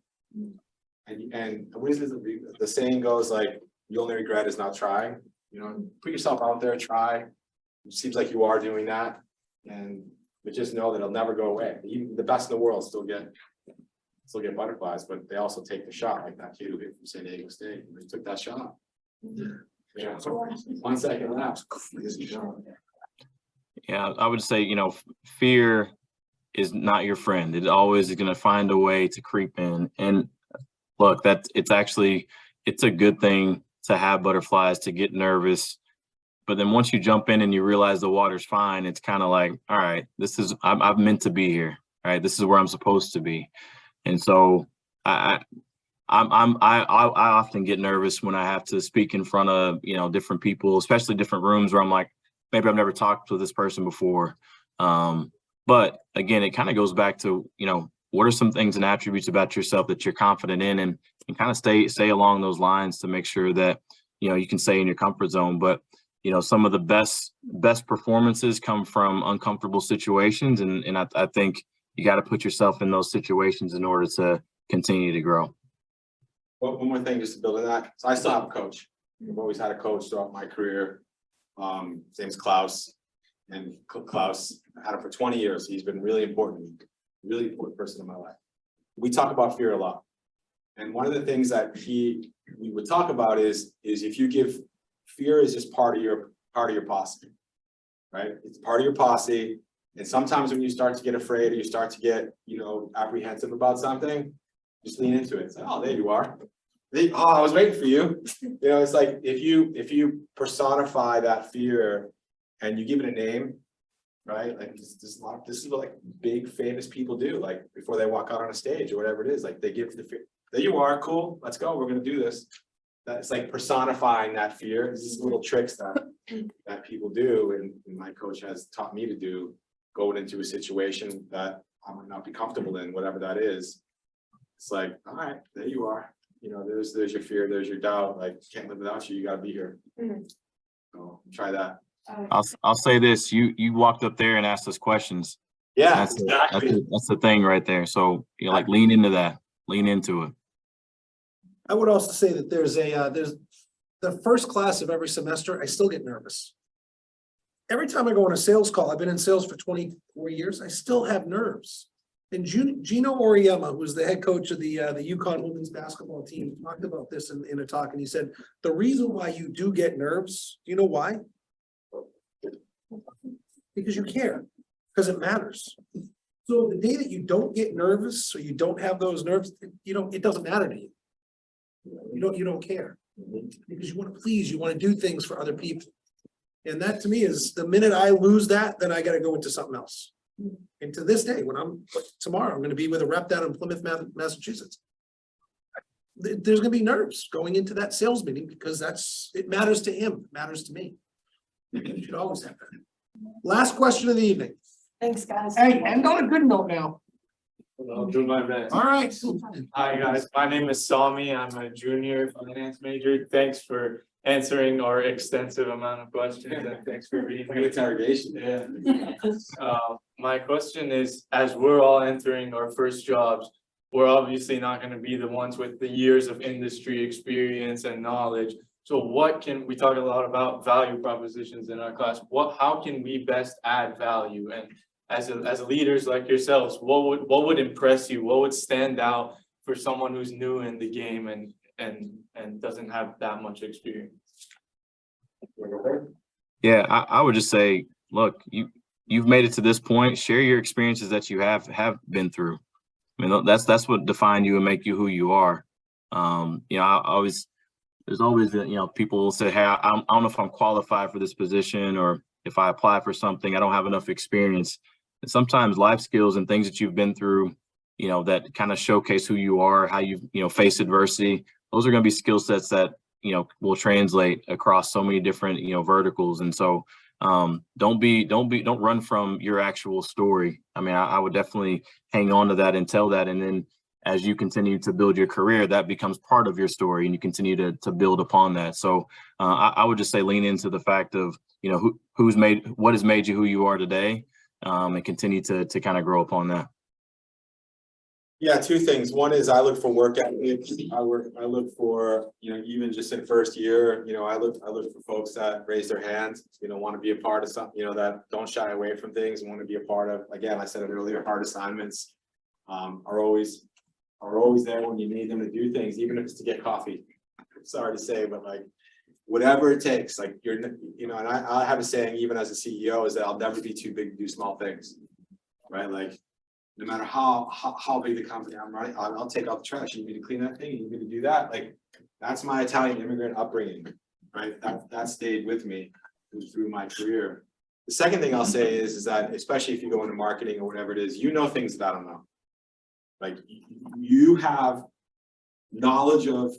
And what is this, the saying goes like, the only regret is not trying, you know, put yourself out there, try. It seems like you are doing that, but just know that it'll never go away. Even the best in the world still get butterflies, but they also take the shot, like that kid who hit from San Diego State, they took that shot. Yeah, 1 second left. yeah, I would say, fear is not your friend. It always is going to find a way to creep in. And look, it's a good thing to have butterflies, to get nervous. But then once you jump in and you realize the water's fine, it's kind of like, all right, I'm meant to be here. All right, this is where I'm supposed to be. And so I often get nervous when I have to speak in front of, different people, especially different rooms where I'm like, maybe I've never talked to this person before. But again, it kind of goes back to, what are some things and attributes about yourself that you're confident in, and kind of stay along those lines to make sure that, you can stay in your comfort zone. But, some of the best performances come from uncomfortable situations. And I think you got to put yourself in those situations in order to continue to grow. Well, one more thing, just to build on that. So I still have a coach. I've always had a coach throughout my career. His name's Klaus. And Klaus, I had him for 20 years. He's been really important to me, really important person in my life. We talk about fear a lot. And one of the things that we would talk about is if you give, fear is just part of your posse, right? It's part of your posse. And sometimes when you start to get afraid or you start to get, apprehensive about something, just lean into it. It's like, oh, there you are. I was waiting for you. It's like if you personify that fear and you give it a name, right? Like this is what like big famous people do, like before they walk out on a stage or whatever it is, like they give the fear. There you are, cool, let's go, we're gonna do this. That's like personifying that fear. These little tricks that people do, and my coach has taught me to do, going into a situation that I might not be comfortable in, whatever that is. It's like, all right, there you are. There's your fear, there's your doubt. Like, can't live without you. You gotta be here. So try that. I'll say this: you walked up there and asked us questions. Yeah, that's the thing right there. So lean into that, lean into it. I would also say that there's the first class of every semester, I still get nervous. Every time I go on a sales call, I've been in sales for 24 years, I still have nerves. And Gino Oriema, who's the head coach of the UConn women's basketball team, talked about this in a talk, and he said, the reason why you do get nerves, do you know why? Because you care, because it matters. So the day that you don't get nervous or you don't have those nerves, it doesn't matter to you. You don't care because you want to please, you want to do things for other people. And that to me is the minute I lose that, then I got to go into something else. And to this day, tomorrow, I'm going to be with a rep down in Plymouth, Massachusetts. There's going to be nerves going into that sales meeting because it matters to him, it matters to me. You should always have that. Last question of the evening. Thanks, guys. Hey, end on a good note now. I'll do my best. All right. Hi, guys. My name is Sami. I'm a junior finance major. Thanks for answering our extensive amount of questions, and thanks for being Good here. interrogation. Yeah. My question is, as we're all entering our first jobs, we're obviously not going to be the ones with the years of industry experience and knowledge. So we talk a lot about value propositions in our class. How can we best add value? And as leaders like yourselves, what would impress you? What would stand out for someone who's new in the game and doesn't have that much experience? Yeah, I would just say, look, you've made it to this point. Share your experiences that you have been through. I mean, that's what define you and make you who you are. You know, there's always, you know, people will say, hey, I don't know if I'm qualified for this position, or if I apply for something, I don't have enough experience. And sometimes life skills and things that you've been through, you know, that kind of showcase who you are, how you face adversity. Those are going to be skill sets that, you know, will translate across so many different, you know, verticals. And so don't run from your actual story. I mean, I would definitely hang on to that and tell that. And then as you continue to build your career, that becomes part of your story, and you continue to build upon that. So I would just say lean into the fact of, you know, what has made you who you are today, and continue to kind of grow upon that. Yeah, two things. One is I look for work ethic. I look for, you know, even just in first year, you know, I look for folks that raise their hands, you know, want to be a part of something, you know, that don't shy away from things and want to be a part of, again, I said it earlier, hard assignments are always there when you need them to do things, even if it's to get coffee. Sorry to say, but like, whatever it takes, like you know, and I have a saying, even as a CEO, is that I'll never be too big to do small things, right? Like, no matter how big the company I'm running, I'll take out the trash. You need me to clean that thing, you need me to do that. Like, that's my Italian immigrant upbringing, right? That stayed with me through my career. The second thing I'll say is that, especially if you go into marketing or whatever it is, you know things that I don't know. Like, you have knowledge of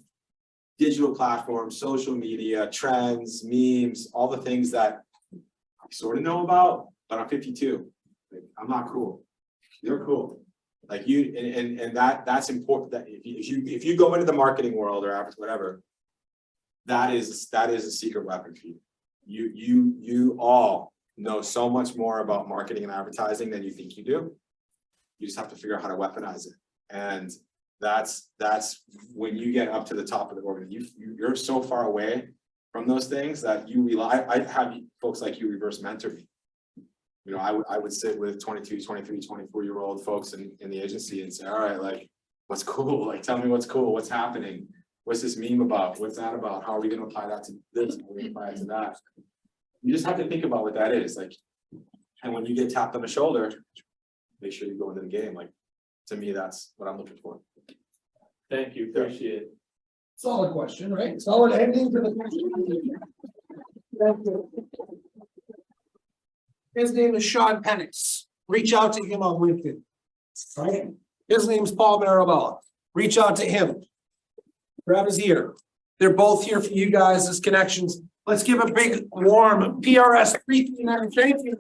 digital platforms, social media, trends, memes, all the things that I sort of know about, but I'm 52. Like, I'm not cool. You're cool. Like you, and that's important. That if you go into the marketing world or whatever, that is a secret weapon for you. You all know so much more about marketing and advertising than you think you do. You just have to figure out how to weaponize it. And that's when you get up to the top of the organization. You're so far away from those things that you rely. I have folks like you reverse mentor me. You know, I would sit with 22, 23, 24-year-old folks in the agency and say, all right, like, what's cool? Like, tell me what's cool, what's happening? What's this meme about? What's that about? How are we going to apply that to this? How are we going to apply it to that? You just have to think about what that is. Like, and when you get tapped on the shoulder, make sure you go into the game. Like, to me, that's what I'm looking for. Thank you, appreciate it. Solid question, right? Solid ending to the question. Thank you. His name is Sean Penix. Reach out to him on LinkedIn. Right? His name's Paul Marobella. Reach out to him. Grab his ear. They're both here for you guys as connections. Let's give a big warm PRS 339. Thank you.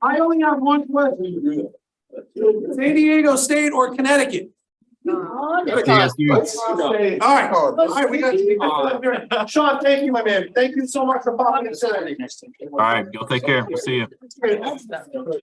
I only have one question. San Diego State or Connecticut? All right, we got you. Sean, thank you, my man. Thank you so much for popping in today. All right, go take care. We'll see you.